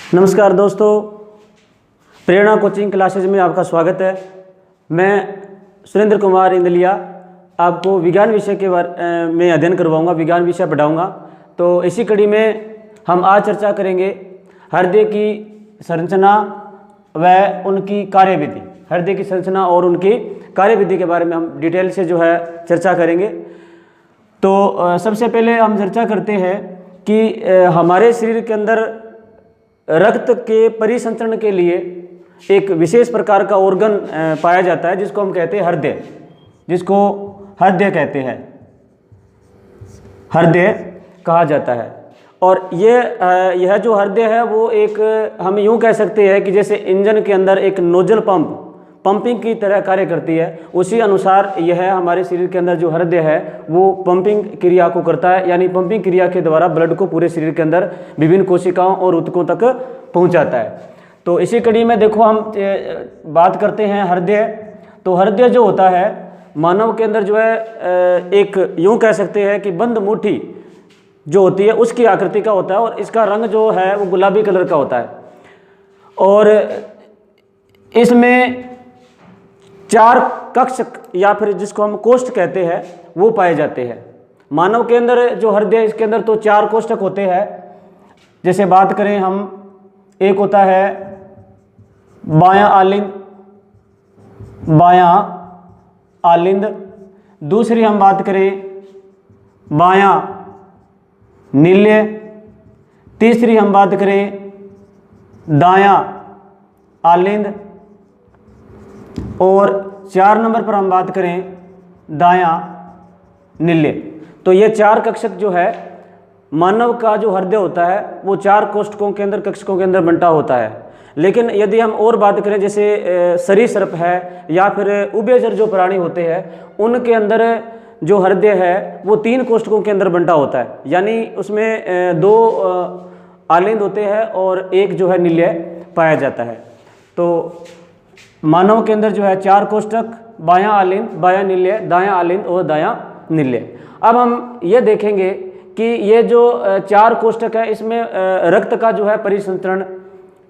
नमस्कार दोस्तों, प्रेरणा coaching classes में आपका स्वागत है। मैं सुरेंद्र कुमार इंदलिया आपको विज्ञान विषय के बारे में अध्ययन करवाऊंगा, विज्ञान विषय पढ़ाऊंगा। तो इसी कड़ी में हम आज चर्चा करेंगे हृदय की संरचना व उनकी कार्यविधि। हृदय की संरचना और उनकी कार्यविधि के बारे में हम डिटेल से जो है चर्चा करेंगे। तो सबसे पहले हम चर्चा करते हैं कि हमारे शरीर के अंदर रक्त के परिसंचरण के लिए एक विशेष प्रकार का ऑर्गन पाया जाता है जिसको हम कहते हैं हृदय, जिसको हृदय कहते हैं, हृदय कहा जाता है। और यह जो हृदय है वो एक, हम यूं कह सकते हैं कि जैसे इंजन के अंदर एक नोजल पंपिंग की तरह कार्य करती है, उसी अनुसार यह हमारे शरीर के अंदर जो हृदय है वो पंपिंग क्रिया को करता है। यानी पंपिंग क्रिया के द्वारा ब्लड को पूरे शरीर के अंदर विभिन्न कोशिकाओं और ऊतकों तक पहुंचाता है। तो इसी कड़ी में देखो हम बात करते हैं हृदय। तो हृदय जो होता है मानव के अंदर जो है एक यूं कह सकते हैं कि बंद मुट्ठी जो होती है उसकी आकृति का होता है, और इसका रंग जो है वो गुलाबी कलर का होता है। और इसमें 4 कक्ष या फिर जिसको हम कोष्ठ कहते हैं वो पाए जाते हैं। मानव के अंदर जो हृदय, इसके अंदर तो 4 कोष्ठक होते हैं। जैसे बात करें हम, एक होता है बायां आलिंद, दूसरी हम बात करें बायां नील्य, तीसरी हम बात करें दायां आलिंद, और 4 नंबर पर हम बात करें दायां नील्य। तो ये 4 कक्षक जो है मानव का जो हृदय होता है वो 4 कोष्ठकों के अंदर, कक्षकों के अंदर बंटा होता है। लेकिन यदि हम और बात करें, जैसे सरीसृप है या फिर उभयचर जो प्राणी होते हैं, उनके अंदर जो हृदय है वो 3 कोष्ठकों के अंदर बंटा होता है। यानी उसमें 2 आलिंद होते हैं और एक जो है नील्य पाया जाता है। तो मानव के अंदर जो है 4 कोष्ठक, बायां आलिंद, बायां नील्य, दायां आलिंद और दायां नील्य। अब हम ये देखेंगे कि ये जो 4 कोष्ठक है इसमें रक्त का जो है परिसंचरण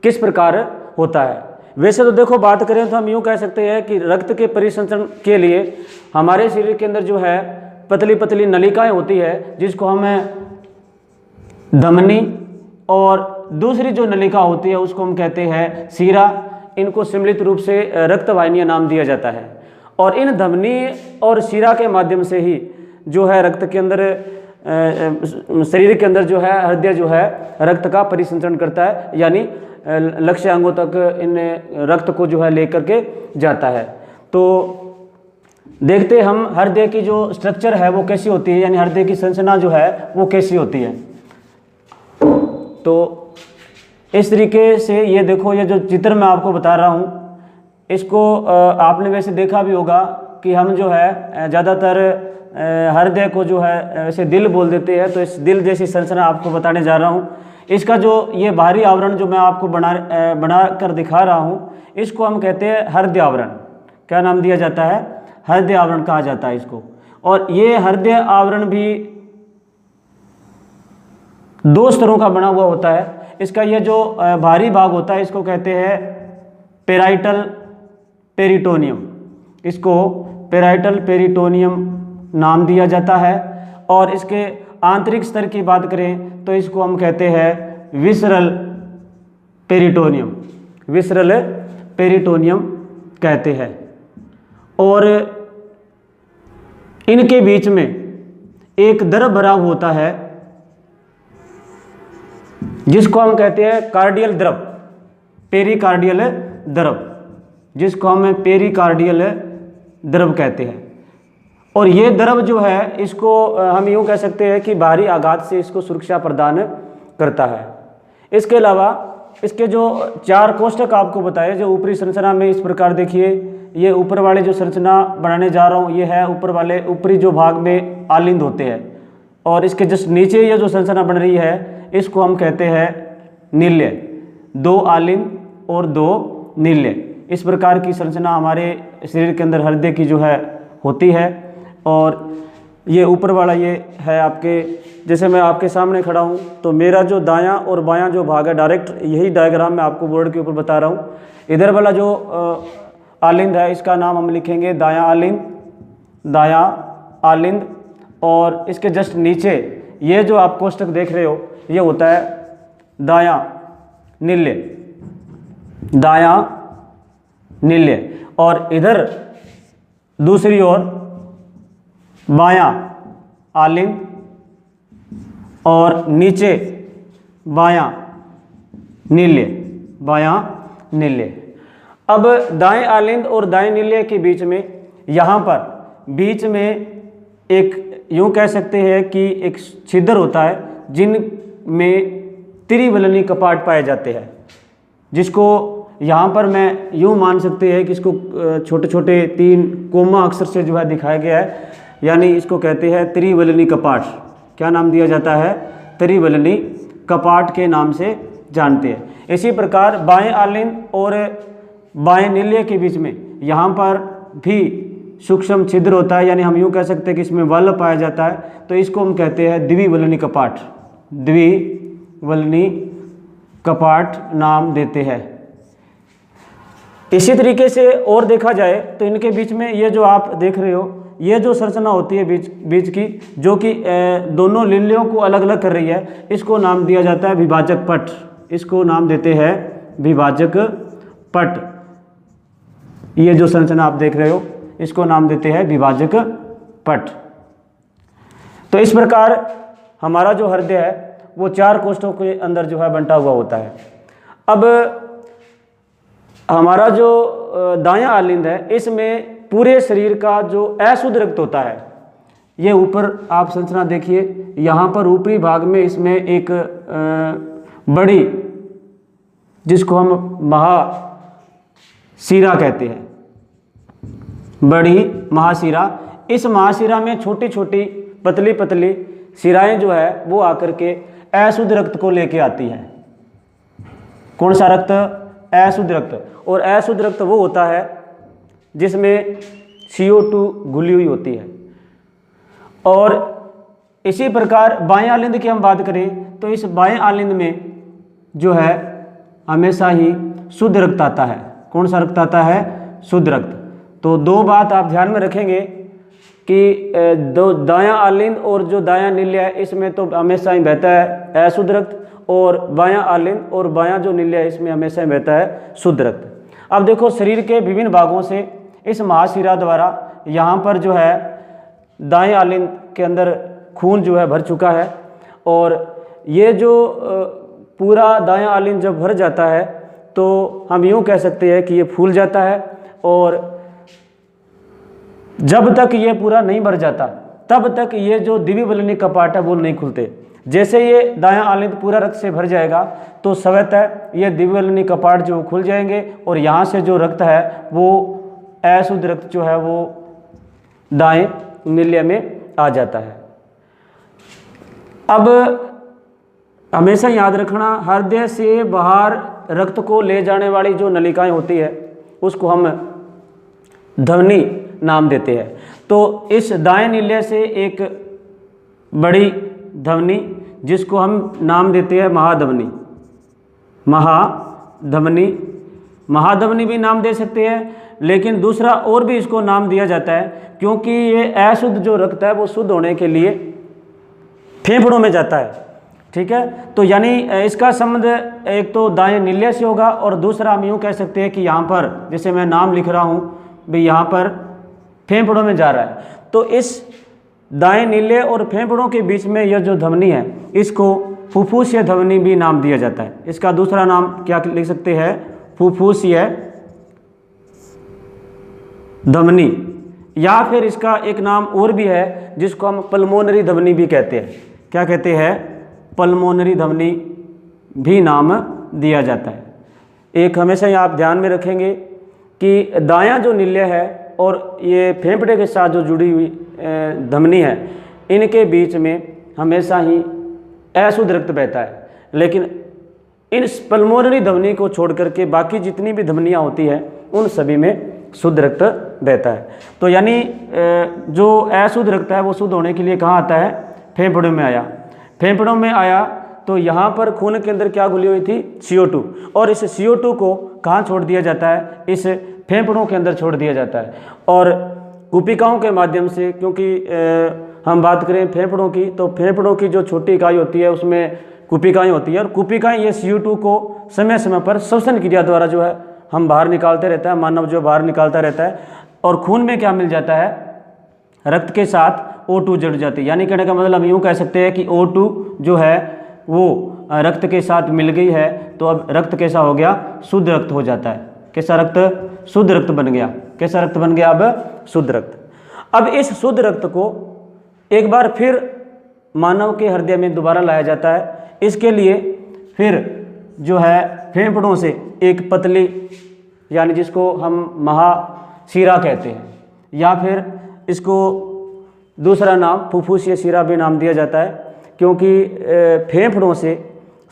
किस प्रकार होता है। वैसे तो देखो बात करें तो हम यूँ कह सकते हैं कि रक्त के परिसंचरण के लिए हमारे शरीर के अंदर जो है पतली पतली नलिकाएं होती है, जिसको हमें धमनी, और दूसरी जो नलिका होती है उसको हम कहते हैं सीरा। इनको सम्मिलित रूप से रक्त वाहिनियाँ नाम दिया जाता है। और इन धमनी और सीरा के माध्यम से ही जो है रक्त के अंदर, शरीर के अंदर जो है हृदय जो है रक्त का परिसंचरण करता है, यानी लक्ष्य अंगों तक इन रक्त को जो है लेकर के जाता है। तो देखते हम हृदय की जो स्ट्रक्चर है वो कैसी होती है, यानी हृदय की संरचना जो है वो कैसी होती है। तो इस तरीके से ये देखो, ये जो चित्र मैं आपको बता रहा हूँ इसको आपने वैसे देखा भी होगा कि हम जो है ज़्यादातर हृदय को जो है वैसे दिल बोल देते हैं। तो इस दिल जैसी संरचना आपको बताने जा रहा हूँ। इसका जो ये बाहरी आवरण जो मैं आपको बना कर दिखा रहा हूँ, इसको हम कहते हैं हृदय आवरण। क्या नाम दिया जाता है? हृदय आवरण कहा जाता है इसको। और ये हृदय आवरण भी 2 स्तरों का बना हुआ होता है। इसका ये जो बाहरी भाग होता है इसको कहते हैं पेराइटल पेरिटोनियम, इसको पेराइटल पेरिटोनियम नाम दिया जाता है। और इसके आंतरिक स्तर की बात करें तो इसको हम कहते हैं विसरल पेरिटोनियम, विसरल पेरिटोनियम कहते हैं। और इनके बीच में एक द्रव भरा होता है जिसको हम कहते हैं कार्डियल द्रव, पेरिकार्डियल द्रव, जिसको हम पेरिकार्डियल द्रव कहते हैं। और ये द्रव जो है इसको हम यूँ कह सकते हैं कि बाहरी आघात से इसको सुरक्षा प्रदान करता है। इसके अलावा इसके जो 4 कोष्ठक आपको बताए, जो ऊपरी संरचना में इस प्रकार देखिए, ये ऊपर वाले जो संरचना बनाने जा रहा हूँ ये है ऊपरी जो भाग में आलिंद होते हैं, और इसके जस्ट नीचे ये जो संरचना बन रही है इसको हम कहते हैं नील्य। 2 आलिंद और 2 नील्य, इस प्रकार की संरचना हमारे शरीर के अंदर हृदय की जो है होती है। और ये ऊपर वाला ये है आपके, जैसे मैं आपके सामने खड़ा हूँ तो मेरा जो दायां और बायां जो भाग है डायरेक्ट यही डायग्राम मैं आपको बोर्ड के ऊपर बता रहा हूँ। इधर वाला जो आलिंद है इसका नाम हम लिखेंगे दायां आलिंद, दायां आलिंद। और इसके जस्ट नीचे ये जो आप कोष्ठक देख रहे हो ये होता है दायां निल्य, दायां निल्य। और इधर दूसरी ओर बायां आलिंद और नीचे बायां निल्य, बायां निल्य। अब दाएं आलिंद और दाएं निल्य के बीच में यहाँ पर बीच में एक यूँ कह सकते हैं कि एक छिद्र होता है जिनमें त्रिवलनी कपाट पाए जाते हैं, जिसको यहाँ पर मैं यूँ मान सकते हैं कि इसको छोटे छोटे 3 कोमा अक्षर से जो है दिखाया गया है, यानी इसको कहते हैं त्रिवलनी कपाट। क्या नाम दिया जाता है? त्रिवलनी कपाट के नाम से जानते हैं। इसी प्रकार बाएं आलिंद और बाएं निल्य के बीच में यहाँ पर भी सूक्ष्म छिद्र होता है, यानी हम यूँ कह सकते हैं कि इसमें वल्ल पाया जाता है, तो इसको हम कहते हैं द्विवलनी कपाट, द्विवलनी कपाट नाम देते हैं। इसी तरीके से और देखा जाए तो इनके बीच में ये जो आप देख रहे हो ये जो संरचना होती है बीच की, जो कि दोनों निल्यों को अलग अलग कर रही है, इसको नाम दिया जाता है विभाजक पट, इसको नाम देते हैं विभाजक पट। ये जो संरचना आप देख रहे हो इसको नाम देते हैं विभाजक पट। तो इस प्रकार हमारा जो हृदय है वो 4 कोष्ठों के अंदर जो है बंटा हुआ होता है। अब हमारा जो दायां आलिंद है इसमें पूरे शरीर का जो अशुद्ध रक्त होता है, ये ऊपर आप संरचना देखिए, यहाँ पर ऊपरी भाग में इसमें एक बड़ी, जिसको हम महाशिरा कहते हैं, बड़ी महाशिरा, इस महाशिरा में छोटी छोटी पतली पतली शिराएं जो है वो आकर के अशुद्ध रक्त को लेके आती है। कौन सा रक्त? अशुद्ध रक्त। और अशुद्ध रक्त वो होता है जिसमें CO2 घुली हुई होती है। और इसी प्रकार बाएं आलिंद की हम बात करें तो इस बाएं आलिंद में जो है हमेशा ही शुद्ध रक्त आता है। कौन सा रक्त आता है? शुद्ध रक्त। तो 2 बात आप ध्यान में रखेंगे कि दायां आलिंद और जो दायां निल्य है इसमें तो हमेशा ही बहता है अशुद्ध रक्त, और बायां आलिंद और बायां जो निल्य है इसमें हमेशा ही बहता है शुद्ध रक्त। अब देखो शरीर के विभिन्न भागों से इस महाशिरा द्वारा यहाँ पर जो है दाएं आलिंद के अंदर खून जो है भर चुका है, और ये जो पूरा दायां आलिंद जब भर जाता है तो हम यूँ कह सकते हैं कि ये फूल जाता है, और जब तक ये पूरा नहीं भर जाता तब तक ये जो द्विवलनी कपाट है वो नहीं खुलते। जैसे ये दायां आलिंद पूरा रक्त से भर जाएगा तो स्वतः ये द्विवलनी कपाट जो खुल जाएंगे, और यहाँ से जो रक्त है वो अशुद्ध रक्त जो है वो दाएं निल्य में आ जाता है। अब हमेशा याद रखना, हृदय से बाहर रक्त को ले जाने वाली जो नलिकाएं होती है उसको हम ध्वनि नाम देते हैं। तो इस दाएं निल्य से एक बड़ी ध्वनि जिसको हम नाम देते हैं महाध्वनि, महाध्वनि, महाध्वनि भी नाम दे सकते हैं, लेकिन दूसरा और भी इसको नाम दिया जाता है क्योंकि ये अशुद्ध जो रक्त है वो शुद्ध होने के लिए फेफड़ों में जाता है। ठीक है, तो यानी इसका संबंध एक तो दाएं निल्य से होगा, और दूसरा हम यूँ कह सकते हैं कि यहाँ पर जैसे मैं नाम लिख रहा हूँ भाई यहाँ पर फेफड़ों में जा रहा है, तो इस दाएं निल्य और फेफड़ों के बीच में यह जो ध्वनि है इसको फुफ्फुसीय ध्वनि भी नाम दिया जाता है। इसका दूसरा नाम क्या लिख सकते हैं? फुफ्फुसीय ध्वनि, या फिर इसका एक नाम और भी है जिसको हम पल्मोनरी ध्वनि भी कहते हैं। क्या कहते हैं? पल्मोनरी ध्वनि भी नाम दिया जाता है। एक हमेशा आप ध्यान में रखेंगे कि दायां जो निल्य है और ये फेफड़े के साथ जो जुड़ी हुई ध्वनि है इनके बीच में हमेशा ही अशुद्ध रक्त बहता है, लेकिन इन पल्मोनरी ध्वनि को छोड़ करके बाकी जितनी भी ध्वनियाँ होती हैं उन सभी में शुद्ध रक्त बहता है। तो यानी जो अशुद्ध रक्त है वो शुद्ध होने के लिए कहाँ आता है, फेफड़ों में आया। फेफड़ों में आया तो यहाँ पर खून के अंदर क्या घुली हुई थी, CO2, और इस CO2 को कहाँ छोड़ दिया जाता है, इस फेफड़ों के अंदर छोड़ दिया जाता है। और कुपिकाओं के माध्यम से, क्योंकि हम बात करें फेफड़ों की, तो फेफड़ों की जो छोटी इकाई होती है उसमें कुपिकाएँ होती है, और कुपिकाएँ ये CO2 को समय समय पर श्वसन क्रिया द्वारा जो है हम बाहर निकालते रहता है, मानव जो बाहर निकालता रहता है। और खून में क्या मिल जाता है, रक्त के साथ O2 जुड़ जाती है। यानी कहने का मतलब हम यूँ कह सकते हैं कि O2 जो है वो रक्त के साथ मिल गई है, तो अब रक्त कैसा हो गया, शुद्ध रक्त हो जाता है। कैसा रक्त, शुद्ध रक्त बन गया। कैसा रक्त बन गया, अब शुद्ध रक्त। अब इस शुद्ध रक्त को एक बार फिर मानव के हृदय में दोबारा लाया जाता है। इसके लिए फिर जो है फेफड़ों से एक पतली, यानी जिसको हम महाशिरा कहते हैं, या फिर इसको दूसरा नाम फुफ्फुसीय शिरा भी नाम दिया जाता है, क्योंकि फेफड़ों से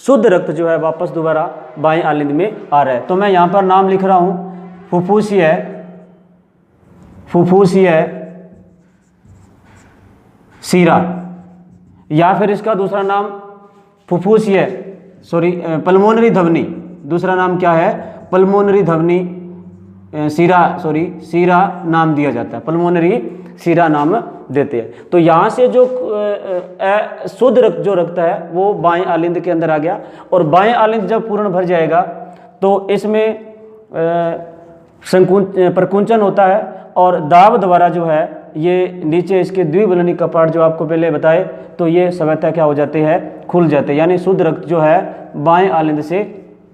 शुद्ध रक्त जो है वापस दोबारा बाएं आलिंद में आ रहा है। तो मैं यहाँ पर नाम लिख रहा हूँ फुफ्फुसीय शिरा, या फिर इसका दूसरा नाम पल्मोनरी धमनी। दूसरा नाम क्या है, पल्मोनरी धमनी शिरा नाम दिया जाता है, पल्मोनरी शिरा नाम देते हैं। तो यहाँ से जो शुद्ध रक्त जो रक्त है वो बाएं आलिंद के अंदर आ गया, और बाएं आलिंद जब पूर्ण भर जाएगा तो इसमें प्रकुंचन होता है, और दाब द्वारा जो है ये नीचे इसके द्विबलनी कपाट जो आपको पहले बताए, तो ये स्वतः क्या हो जाते हैं, खुल जाते हैं। यानी शुद्ध रक्त जो है बाएं आलिंद से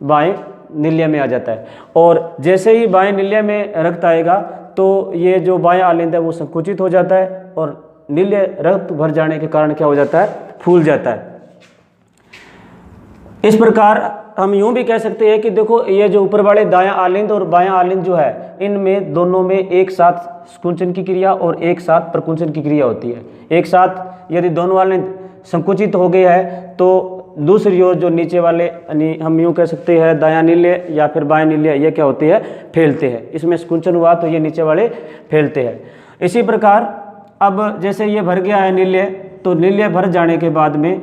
बाएं निल्य में आ जाता है। और जैसे ही बाएं निल्य में रक्त आएगा तो ये जो बाएं आलिंद है वो संकुचित हो जाता है, और निल्य रक्त भर जाने के कारण क्या हो जाता है, फूल जाता है। इस प्रकार हम यूं भी कह सकते हैं कि देखो ये जो ऊपर वाले दायां आलिंद और बायां आलिंद जो है, इनमें दोनों में एक साथ संकुचन की क्रिया और एक साथ प्रकुंचन की क्रिया होती है। एक साथ यदि दोनों आलिंद संकुचित हो गए है तो दूसरी ओर जो नीचे वाले, यानी हम यूँ कह सकते हैं दायां निल्य या फिर बाएं निल्य, ये क्या होते हैं, फैलते हैं। इसमें संकुचन हुआ तो ये नीचे वाले फैलते हैं। इसी प्रकार अब जैसे ये भर गया है निल्य, तो निल्य भर जाने के बाद में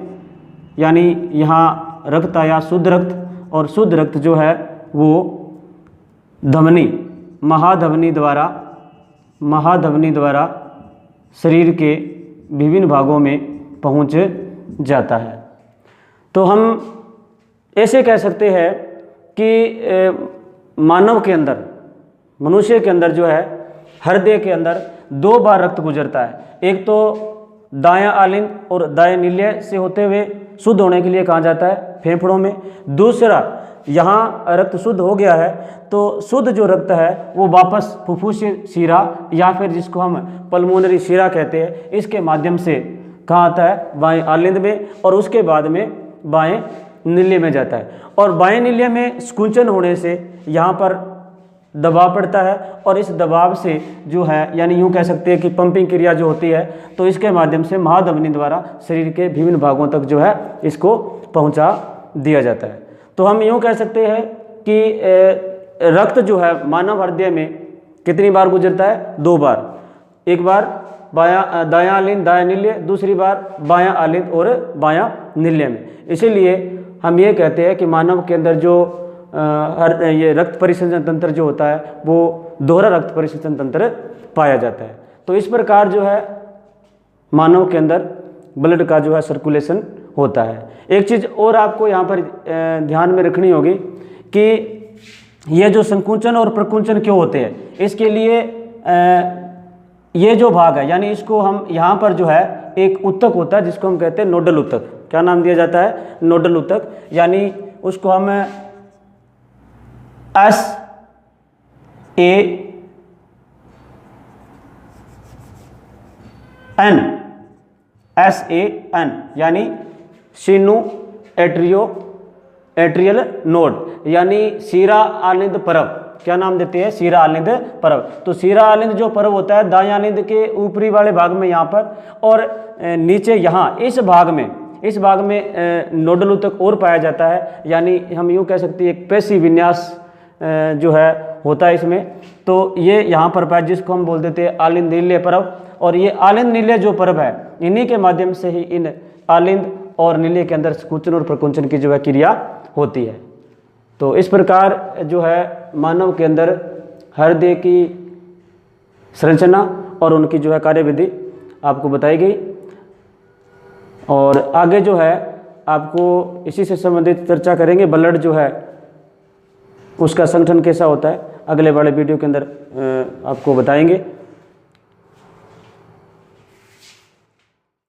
यानी यहाँ रक्त आया शुद्ध रक्त, और शुद्ध रक्त जो है वो धमनी महाधमनी द्वारा शरीर के विभिन्न भागों में पहुँच जाता है। तो हम ऐसे कह सकते हैं कि मानव के अंदर, मनुष्य के अंदर जो है हृदय के अंदर 2 बार रक्त गुजरता है। एक तो दायां आलिंद और दाएं निल्य से होते हुए शुद्ध होने के लिए कहा जाता है फेफड़ों में। दूसरा, यहाँ रक्त शुद्ध हो गया है तो शुद्ध जो रक्त है वो वापस फुफ्फुसीय शिरा या फिर जिसको हम पल्मोनरी शिरा कहते हैं, इसके माध्यम से कहाँ आता है, बाएं आलिंद में, और उसके बाद में बाएं निल्य में जाता है। और बाएं निल्य में संकुचन होने से यहाँ पर दबाव पड़ता है, और इस दबाव से जो है, यानी यूँ कह सकते हैं कि पंपिंग क्रिया जो होती है, तो इसके माध्यम से महाधमनी द्वारा शरीर के विभिन्न भागों तक जो है इसको पहुँचा दिया जाता है। तो हम यूँ कह सकते हैं कि रक्त जो है मानव हृदय में कितनी बार गुजरता है, 2 बार। एक बार दायां आलिंद दायां निल्य, दूसरी बार बायां आलिंद और बायां निल्य में। इसीलिए हम ये कहते हैं कि मानव के अंदर जो ये रक्त परिसंचरण तंत्र जो होता है वो दोहरा रक्त परिसंचरण तंत्र पाया जाता है। तो इस प्रकार जो है मानव के अंदर ब्लड का जो है सर्कुलेशन होता है। एक चीज़ और आपको यहाँ पर ध्यान में रखनी होगी कि ये जो संकुचन और प्रकुंचन क्यों होते हैं, इसके लिए ये जो भाग है, यानी इसको हम यहाँ पर जो है एक उत्तक होता है जिसको हम कहते हैं नोडल उत्तक। क्या नाम दिया जाता है, नोडल उत्तक, यानी उसको हम SAN यानी सीनु एट्रियल नोड, यानी शिरा आलिंद परव। क्या नाम देते हैं, शिरा आलिंद परव। तो शिरा आलिंद जो परव होता है दायां आलिंद के ऊपरी वाले भाग में यहाँ पर, और नीचे यहाँ इस भाग में नोडल उत्तक और पाया जाता है। यानी हम यूँ कह सकते हैं एक पेशी विन्यास जो है होता है इसमें। तो ये यहाँ पर पाया जिसको हम बोल देते हैं आलिंद नील्य पर्व, और ये आलिंद नील्य जो पर्व है इन्हीं के माध्यम से ही इन आलिंद और नील्य के अंदर संकुचन और प्रकुंचन की जो है क्रिया होती है। तो इस प्रकार जो है मानव के अंदर हृदय की संरचना और उनकी जो है कार्यविधि आपको बताई गई। और आगे जो है आपको इसी से संबंधित चर्चा करेंगे, ब्लड जो है उसका संगठन कैसा होता है, अगले वाले वीडियो के अंदर आपको बताएंगे।